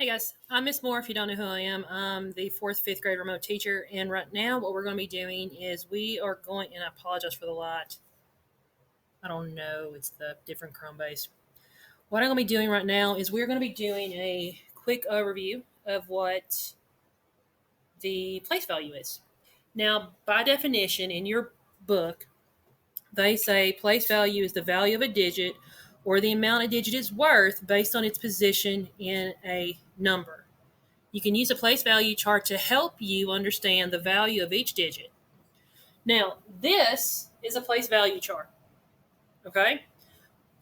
Hey guys, I'm Miss Moore. If you don't know who I am, I'm the fourth, fifth grade remote teacher. And right now, what we're going to be doing is we are going, and I apologize for the light. I don't know, it's the different Chrome base. What I'm going to be doing right now is we're going to be doing a quick overview of what the place value is. Now, by definition, in your book, they say place value is the value of a digit or the amount a digit is worth based on its position in a number. You can use a place value chart to help you understand the value of each digit. Now, this is a place value chart, okay?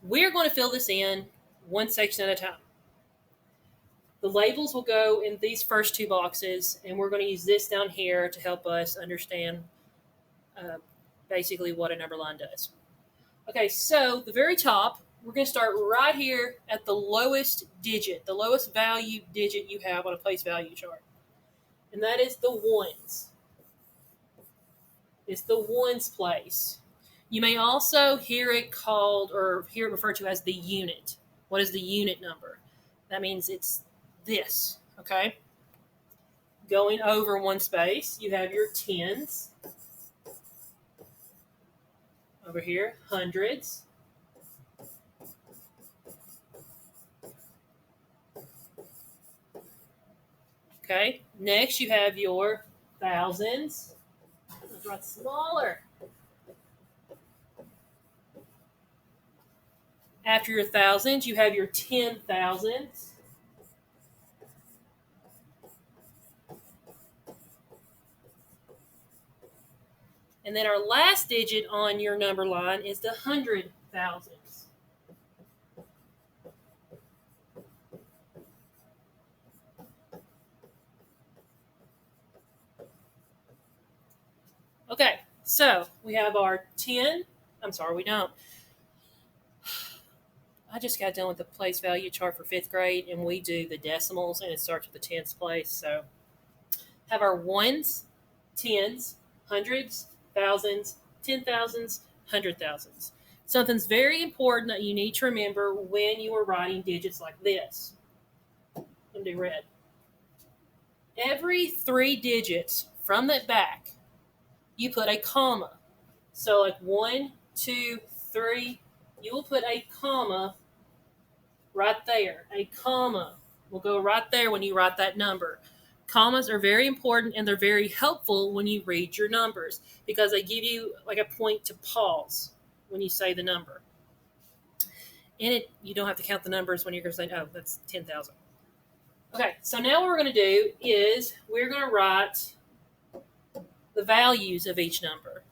We're going to fill this in one section at a time. The labels will go in these first two boxes, and we're going to use this down here to help us understand uh, basically what a number line does. Okay, so the very top, we're going to start right here at the lowest digit, the lowest value digit you have on a place value chart, and that is the ones. It's the ones place. You may also hear it called or hear it referred to as the unit. What is the unit number? That means it's this, okay? Going over one space, you have your tens. Over here, hundreds. Okay, next you have your thousands. Let's draw it smaller. After your thousands, you have your 10,000s. And then our last digit on your number line is the 100,000s. Okay, so we have our 10. I'm sorry, we don't. I just got done with the place value chart for fifth grade, and we do the decimals, and it starts with the tens place. So have our ones, tens, hundreds, thousands, 10,000s, 100,000s. Something's very important that you need to remember when you are writing digits like this. I'm going to do red. Every three digits from that back, you put a comma. So like 1, 2, 3, you will put a comma right there. A comma will go right there when you write that number. Commas are very important and they're very helpful when you read your numbers because they give you like a point to pause when you say the number. And you don't have to count the numbers when you're going to say, oh, that's 10,000. Okay, so now what we're going to do is we're going to write the values of each number.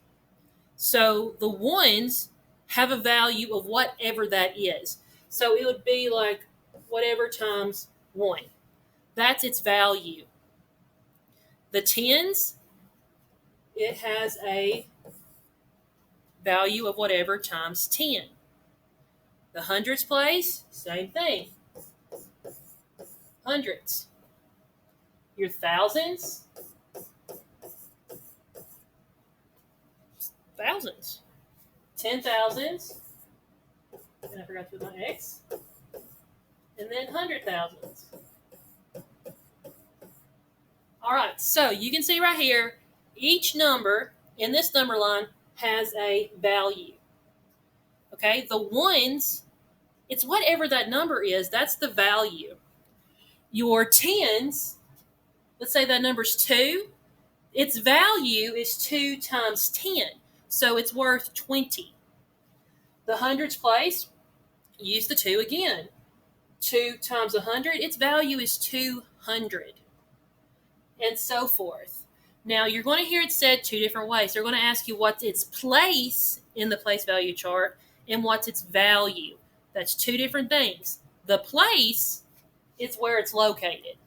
So the ones have a value of whatever that is. So it would be like whatever times 1. That's its value. The tens, it has a value of whatever times 10. The hundreds place, same thing. Hundreds. Your thousands, thousands. 10,000s, and I forgot to put my X. And then 100,000s. All right, so you can see right here, each number in this number line has a value. Okay, the ones, it's whatever that number is, that's the value. Your tens, let's say that number's 2, its value is 2 times 10, so it's worth 20. The hundreds place, use the 2 again. 2 times 100, its value is 200. And so forth. Now, you're going to hear it said two different ways. They're going to ask you what's its place in the place value chart and what's its value. That's two different things. The place is where it's located.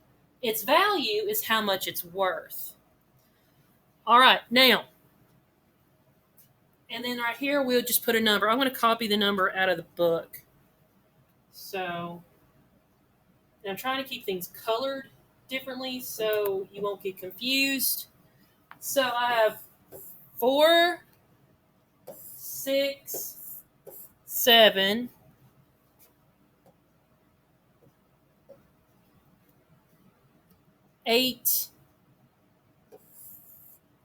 Its value is how much it's worth. All right, now, and then right here, we'll just put a number. I'm going to copy the number out of the book. So, and I'm trying to keep things colored differently so you won't get confused. So I have 4, 6, 7, 8.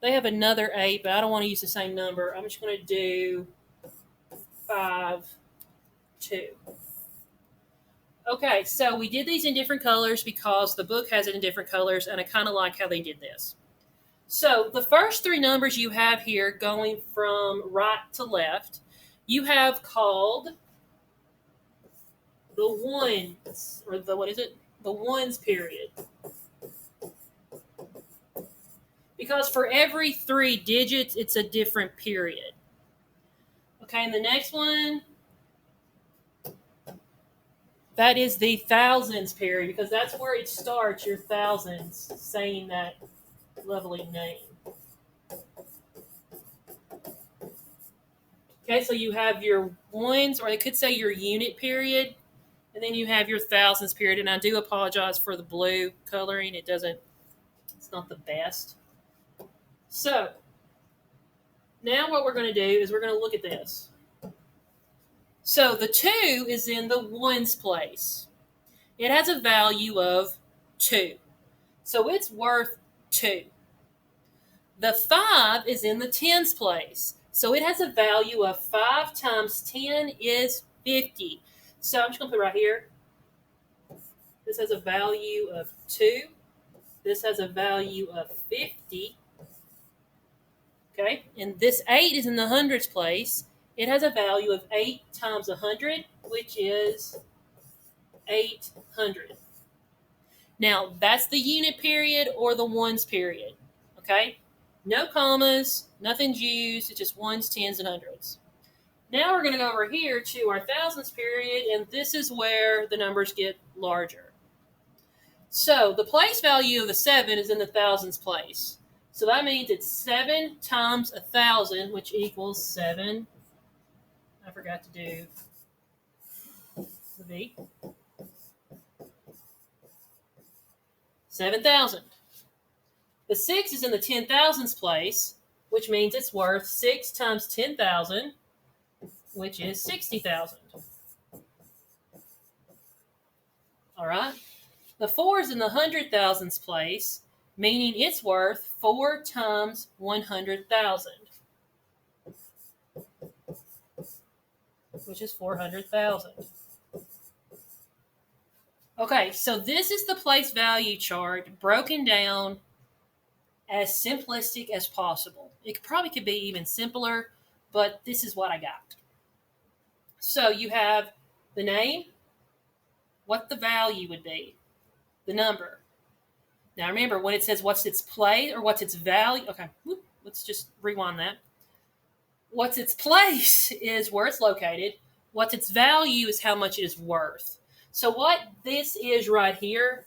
They have another 8, but I don't want to use the same number. I'm just going to do 5, 2. Okay, so we did these in different colors because the book has it in different colors, and I kind of like how they did this. So the first 3 numbers you have here going from right to left, you have called the ones, or the, what is it? The ones period. Because for every 3 digits, it's a different period. Okay, and the next one, that is the thousands period, because that's where it starts, your thousands, saying that lovely name. Okay, so you have your ones, or they could say your unit period, and then you have your thousands period. And I do apologize for the blue coloring. It's not the best. So now what we're going to do is we're going to look at this. So the 2 is in the ones place. It has a value of 2. So it's worth 2. The 5 is in the tens place. So it has a value of 5 times 10 is 50. So I'm just going to put it right here. This has a value of 2. This has a value of 50. Okay, and this 8 is in the hundreds place. It has a value of 8 times 100, which is 800. Now, that's the unit period or the ones period. Okay, no commas, nothing's used. It's just ones, tens, and hundreds. Now we're going to go over here to our thousands period, and this is where the numbers get larger. So the place value of the 7 is in the thousands place. So that means it's 7 times 1,000, which equals 7. I forgot to do the V. 7,000. The 6 is in the 10,000s place, which means it's worth 6 times 10,000, which is 60,000. All right. The 4 is in the 100,000s place, meaning it's worth 4 times 100,000, which is 400,000. Okay, so this is the place value chart broken down as simplistic as possible. It probably could be even simpler, but this is what I got. So you have the name, what the value would be, the number. Now remember, when it says what's its place or what's its value, okay, let's just rewind that. What's its place is where it's located. What's its value is how much it is worth. So what this is right here,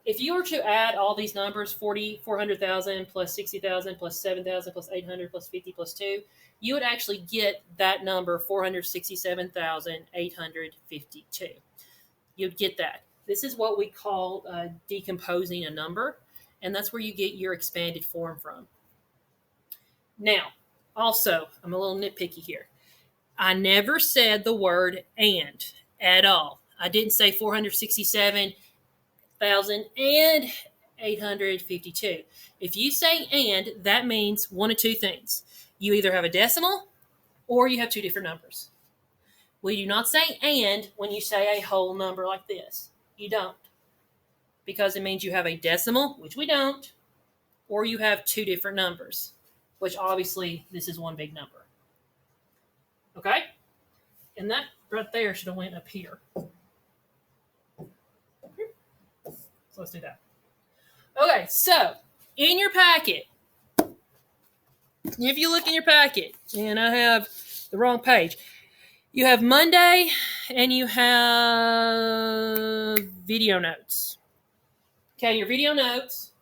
if you were to add all these numbers, 400,000 plus 60,000 plus 7,000 plus 800 plus 50 plus 2, you would actually get that number, 467,852. You'd get that. This is what we call decomposing a number, and that's where you get your expanded form from. Now, also, I'm a little nitpicky here. I never said the word and at all. I didn't say 467,852. If you say and, that means one of 2 things. You either have a decimal or you have 2 different numbers. We do not say and when you say a whole number like this. You don't. Because it means you have a decimal, which we don't, or you have 2 different numbers, which obviously this is one big number. Okay? And that right there should have went up here. So let's do that. Okay, so in your packet, if you look in your packet, and I have the wrong page, you have Monday and you have video notes. Okay, your video notes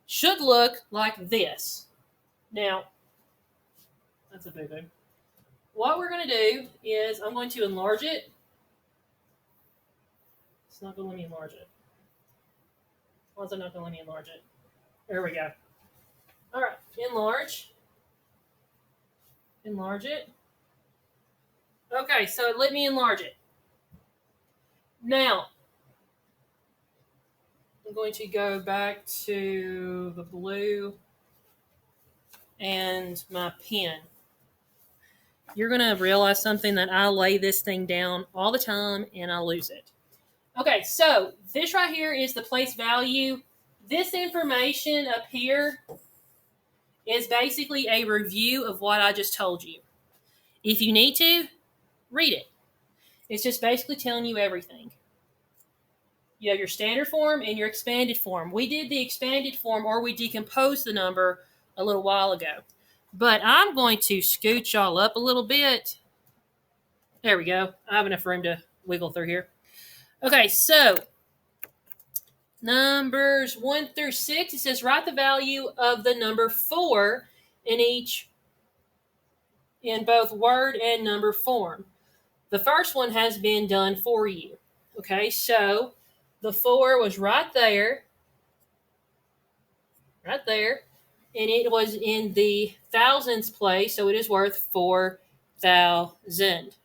should look like this. Now, that's a boo-boo. What we're going to do is I'm going to enlarge it. It's not going to let me enlarge it. Why is it not going to let me enlarge it? There we go. All right, enlarge. Enlarge it. Okay, so let me enlarge it. Now, I'm going to go back to the blue and my pen. You're going to realize something, that I lay this thing down all the time and I lose it. Okay, so this right here is the place value. This information up here is basically a review of what I just told you. If you need to, read it. It's just basically telling you everything. You have your standard form and your expanded form. We did the expanded form, or we decomposed the number a little while ago. But I'm going to scoot y'all up a little bit. There we go. I have enough room to wiggle through here. Okay, so numbers 1 through 6, it says write the value of the number 4 in both word and number form. The first one has been done for you. Okay, so the 4 was right there, and it was in the thousands place, so it is worth 4,000.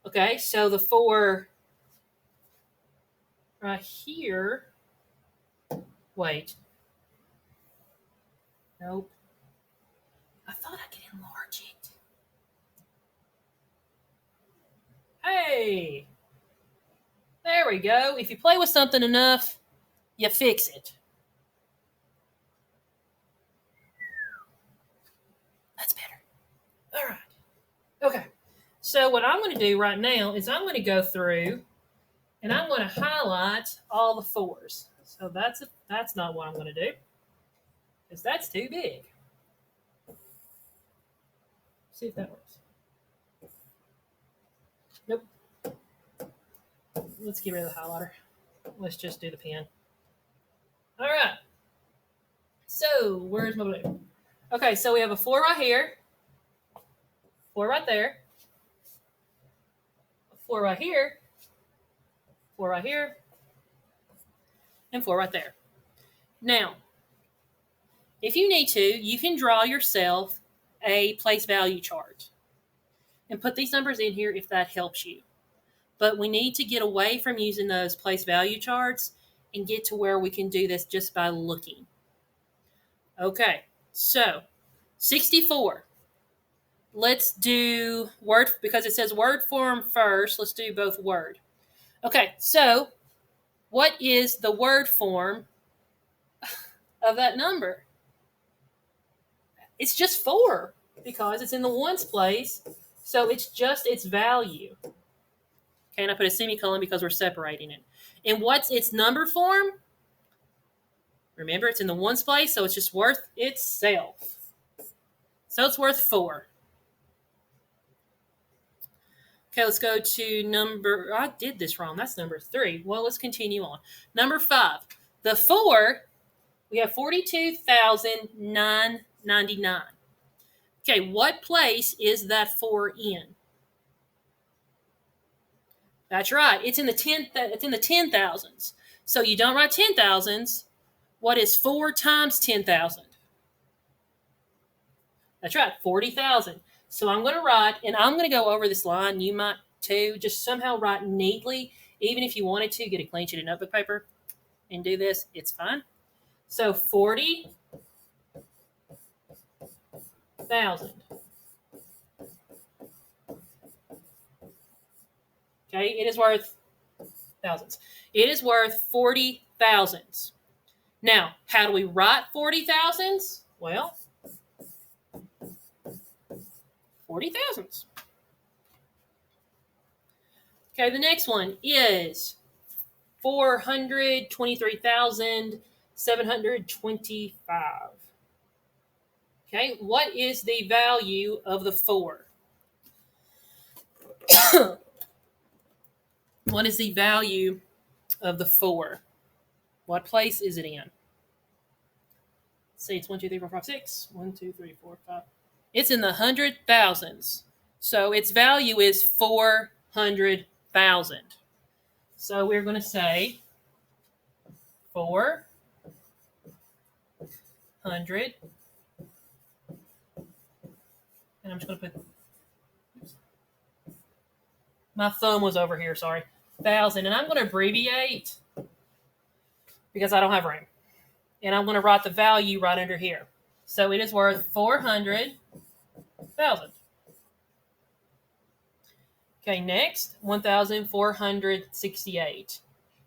Okay, so the 4 right here, wait, nope, I thought I could enlarge it. Hey, there we go. If you play with something enough, you fix it. That's better. All right. Okay. So what I'm going to do right now is I'm going to go through and I'm going to highlight all the 4s. So that's not what I'm going to do, because that's too big. See if that works. Nope. Let's get rid of the highlighter. Let's just do the pen. All right. So where's my blue? Okay, so we have a 4 right here, 4 right there, 4 right here, 4 right here, and 4 right there. Now, if you need to, you can draw yourself a place value chart and put these numbers in here if that helps you. But we need to get away from using those place value charts and get to where we can do this just by looking. Okay, so 64. Let's do word, because it says word form first. Let's do both word. Okay, so what is the word form of that number? It's just 4, because it's in the ones place, so it's just its value. Okay, and I put a semicolon because we're separating it. And what's its number form? Remember, it's in the ones place, so it's just worth itself. So it's worth 4. Okay, let's go to number, I did this wrong. That's number 3. Well, let's continue on. Number 5. The 4, we have 42,999. Okay, what place is that 4 in? That's right. It's in the 10,000s. So you don't write 10,000s. What is 4 times 10,000? That's right, 40,000. So I'm going to write, and I'm going to go over this line. You might too. Just somehow write neatly. Even if you wanted to, get a clean sheet of notebook paper and do this. It's fine. So 40,000. Okay, it is worth thousands. It is worth 40,000s. Now, how do we write 40,000s? Well, 40,000s. Okay, the next one is 423,725. Okay, what is the value of the 4? What is the value of the 4? What place is it in? Let's see, it's 1, 2, 3, 4, 5, 6. 1, 2, 3, 4, 5. It's in the 100,000s. So its value is 400,000. So we're going to say 400. And I'm just going to put, my thumb was over here, sorry. 1,000. And I'm going to abbreviate because I don't have room. And I'm going to write the value right under here. So it is worth 400,000. Okay, next, 1,468.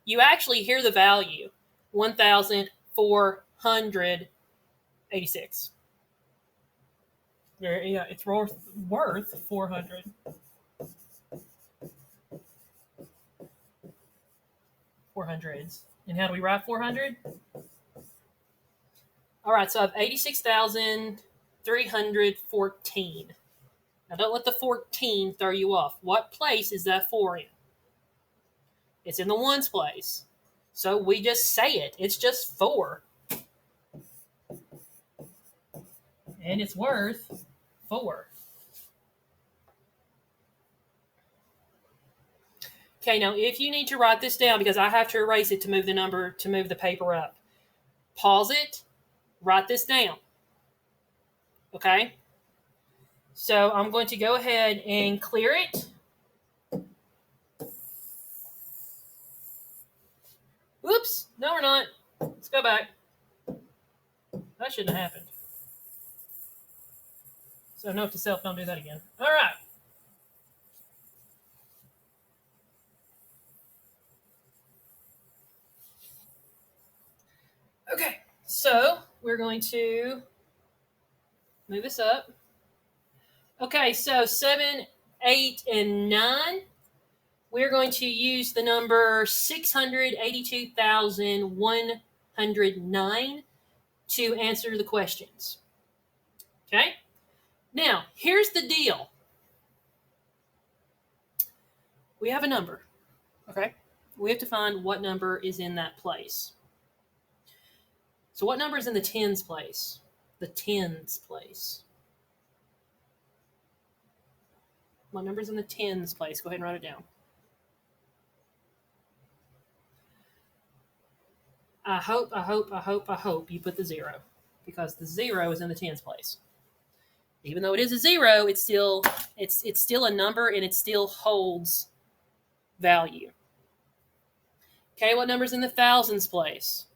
You actually hear the value, 1,486. Yeah, it's worth 400. 400s. And how do we write 400? All right, so I have 86,314. Now, don't let the 14 throw you off. What place is that 4 in? It's in the ones place. So we just say it. It's just 4. And it's worth 4. Okay, now if you need to write this down, because I have to erase it to move the paper up, pause it, write this down. Okay? So I'm going to go ahead and clear it. Oops, no, we're not. Let's go back. That shouldn't have happened. So note to self, don't do that again. All right. Okay, so we're going to move this up. Okay, so 7, 8, and 9. We're going to use the number 682,109 to answer the questions. Okay? Now, here's the deal. We have a number. Okay? We have to find what number is in that place. So what number is in the tens place? The tens place. What number is in the tens place? Go ahead and write it down. I hope you put the 0, because the 0 is in the tens place. Even though it is a 0, it's still a number, and it still holds value. Okay, what number's in the thousands place?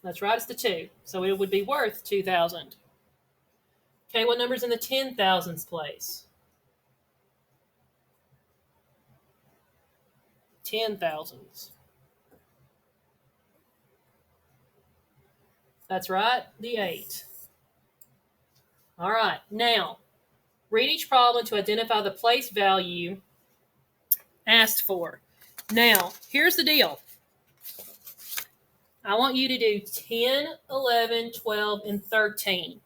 That's right, it's the 2. So it would be worth 2,000. Okay, what number's in the 10,000s place? 10,000s. That's right, the 8. All right, now, read each problem to identify the place value asked for. Now, here's the deal. I want you to do 10, 11, 12, and 13.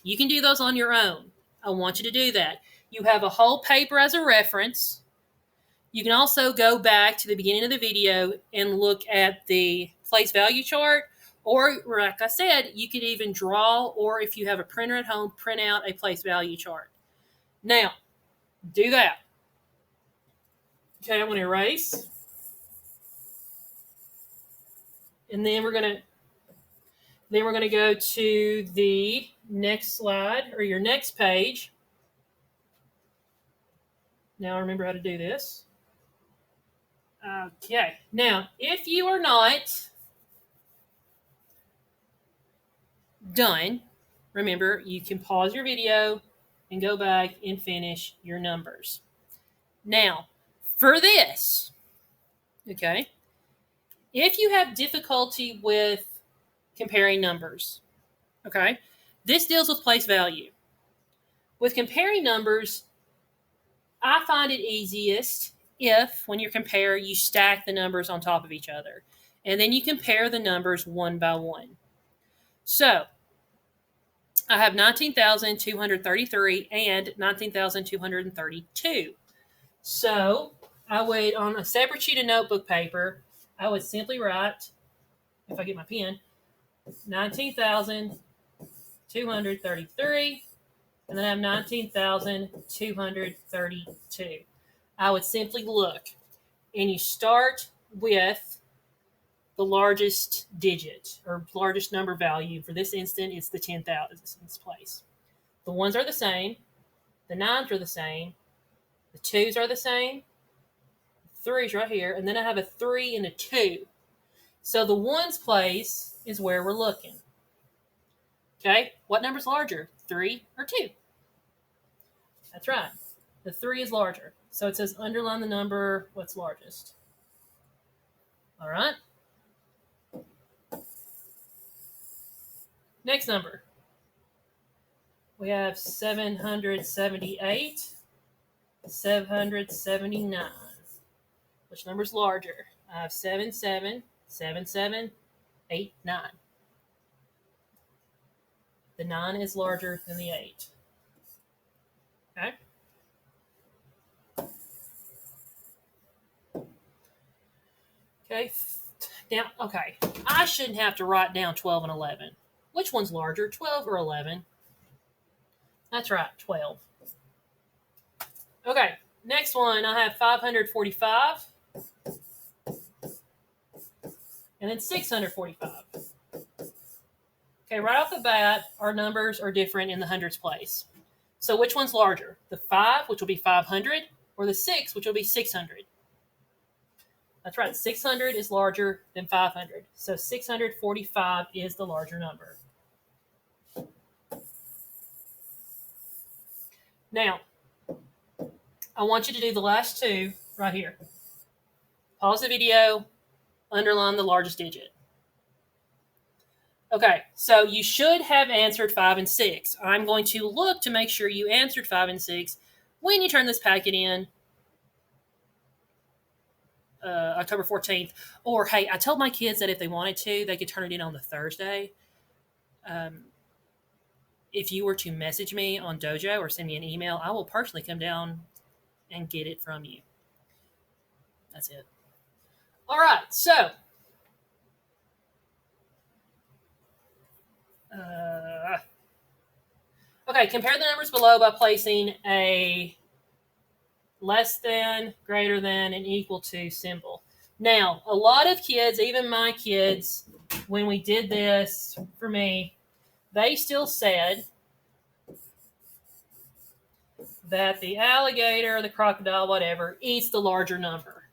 You can do those on your own. I want you to do that. You have a whole paper as a reference. You can also go back to the beginning of the video and look at the place value chart. Or, like I said, you could even draw, or if you have a printer at home, print out a place value chart. Now, do that. Okay, I'm going to erase. And then we're going to go to the next slide, or your next page. Now I remember how to do this. Okay. Now, if you are not done, remember, you can pause your video and go back and finish your numbers. Now, for this, okay, if you have difficulty with comparing numbers, okay, this deals with place value. With comparing numbers, I find it easiest if, when you compare, you stack the numbers on top of each other. And then you compare the numbers one by one. So, I have 19,233 and 19,232. So, I would, on a separate sheet of notebook paper, I would simply write, if I get my pen, 19,233, and then I have 19,232. I would simply look, and you start with the largest digit, or largest number value. For this instant, it's the 10,000th place. The ones are the same, the nines are the same, the twos are the same, 3's right here, and then I have a 3 and a 2. So the ones place is where we're looking. Okay, what number's larger, 3 or 2? That's right. The 3 is larger. So it says underline the number, what's largest. All right. Next number. We have 778, 779. Which number's larger? I have 7, 7, 7, 7, 8, 9. The 9 is larger than the 8. Okay? Okay. Now, okay. I shouldn't have to write down 12 and 11. Which one's larger, 12 or 11? That's right, 12. Okay, next one, I have 545. And then 645. Okay, right off the bat, our numbers are different in the hundreds place. So which one's larger? The 5, which will be 500, or the 6, which will be 600? That's right, 600 is larger than 500. So 645 is the larger number. Now, I want you to do the last two right here. Pause the video, underline the largest digit. Okay, so you should have answered 5 and 6. I'm going to look to make sure you answered 5 and 6 when you turn this packet in October 14th. Or, hey, I told my kids that if they wanted to, they could turn it in on the Thursday. If you were to message me on Dojo or send me an email, I will personally come down and get it from you. That's it. All right, so okay, compare the numbers below by placing a less than, greater than, and equal to symbol. Now, a lot of kids, even my kids, when we did this for me, they still said that the alligator, the crocodile, whatever, eats the larger number.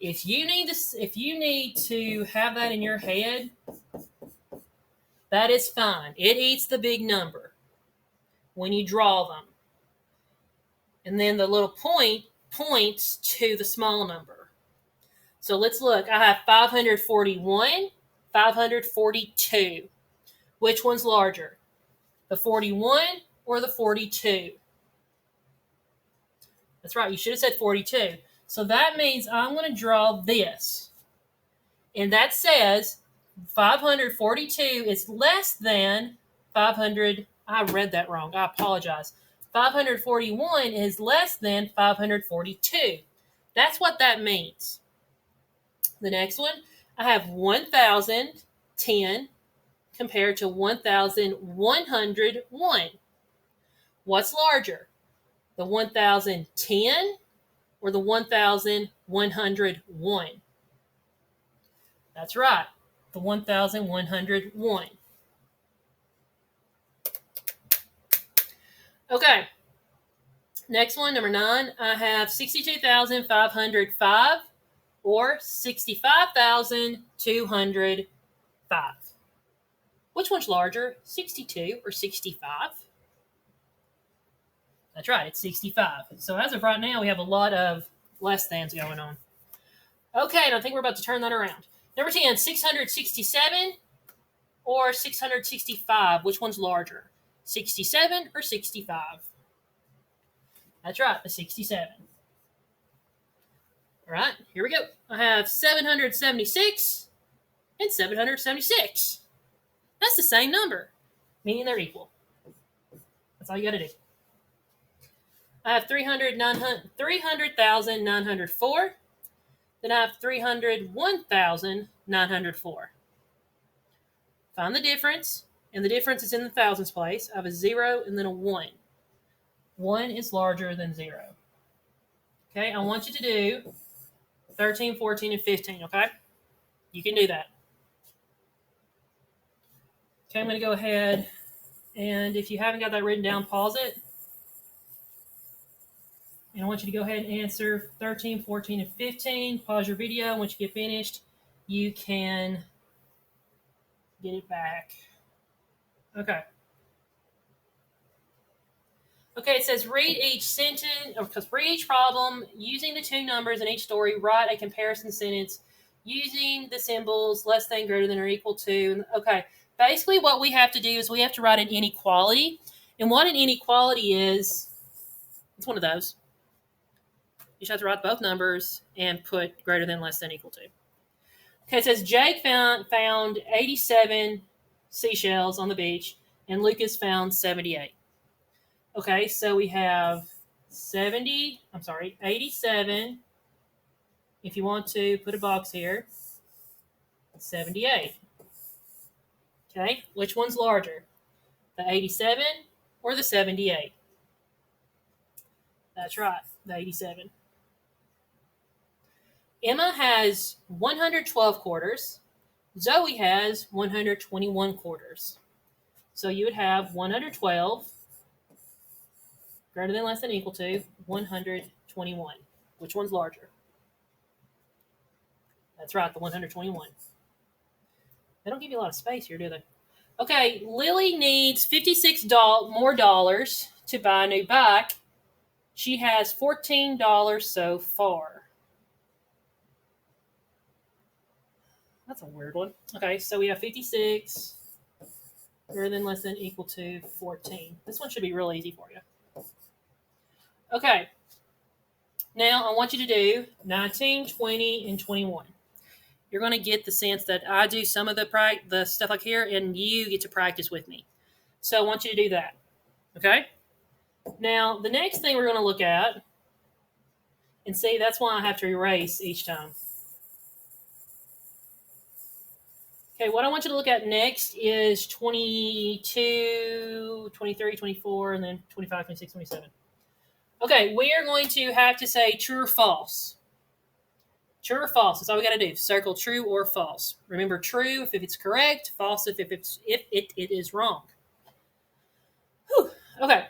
If you need to have that in your head, that is fine. It eats the big number when you draw them. And then the little point points to the small number. So let's look. I have 541, 542. Which one's larger? The 41 or the 42? That's right. You should have said 42. So that means I'm going to draw this. And that says 542 is less than 500. I read that wrong. I apologize. 541 is less than 542. That's what that means. The next one, I have 1,010 compared to 1,101. What's larger? The 1,010 or the 1,101? That's right, the 1,101. Okay, next one, number 9, I have 62,505 or 65,205. Which one's larger, 62 or 65? That's right, it's 65. So as of right now, we have a lot of less thans going on. Okay, and I think we're about to turn that around. Number 10, 667 or 665. Which one's larger, 67 or 65? That's right, the 67. All right, here we go. I have 776 and 776. That's the same number, meaning they're equal. That's all you got to do. I have 300,904. Then I have 301,904. Find the difference, and the difference is in the thousands place. I have a 0 and then a 1. 1 is larger than 0. Okay, I want you to do 13, 14, and 15, okay? You can do that. Okay, I'm going to go ahead, and if you haven't got that written down, pause it And I want you to go ahead and answer 13, 14, and 15. Pause your video. Once you get finished, you can get it back. Okay. Okay, it says read each sentence, or read each problem using the two numbers in each story. Write a comparison sentence using the symbols less than, greater than, or equal to. Okay, basically what we have to do is we have to write an inequality. And what an inequality is, it's one of those. You just have to write both numbers and put greater than, less than, equal to. Okay, it says Jake found 87 seashells on the beach, and Lucas found 78. Okay, so we have 87. If you want to put a box here, 78. Okay, which one's larger? The 87 or the 78? That's right, the 87. Emma has 112 quarters. Zoe has 121 quarters. So you would have 112 greater than, less than, equal to 121. Which one's larger? That's right, the 121. They don't give you a lot of space here, do they? Okay, Lily needs $56 more dollars to buy a new bike. She has $14 so far. That's a weird one. Okay, so we have 56 greater than, less than, equal to 14. This one should be real easy for you. Okay, now I want you to do 19, 20, and 21. You're going to get the sense that I do some of the stuff like here, and you get to practice with me. So I want you to do that. Okay? Now, the next thing we're going to look at, and see, that's why I have to erase each time. Okay, what I want you to look at next is 22, 23, 24, and then 25, 26, 27. Okay, we are going to have to say true or false. True or false. That's all we got to do. Circle true or false. Remember, true if it's correct, false if it is wrong. Whew. Okay.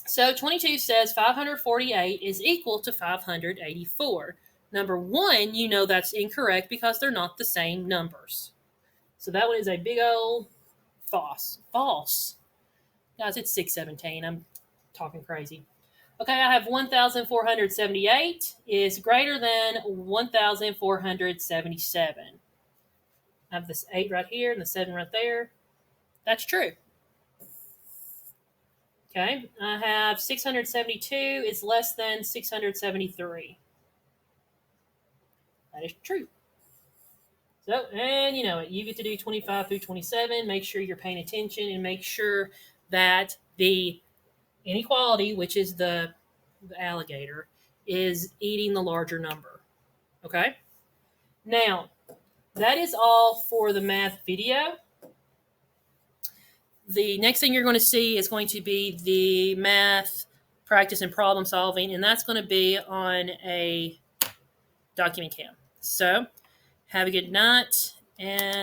So 22 says 548 is equal to 584. Number 1, you know that's incorrect because they're not the same numbers. So that one is a big old false. False. Guys, it's 6:17. I'm talking crazy. Okay, I have 1,478 is greater than 1,477. I have this 8 right here and the 7 right there. That's true. Okay, I have 672 is less than 673. That is true. So, and you know it. You get to do 25 through 27. Make sure you're paying attention and make sure that the inequality, which is the alligator, is eating the larger number. Okay? Now, that is all for the math video. The next thing you're going to see is going to be the math practice and problem solving, and that's going to be on a document cam. So, have a good night, and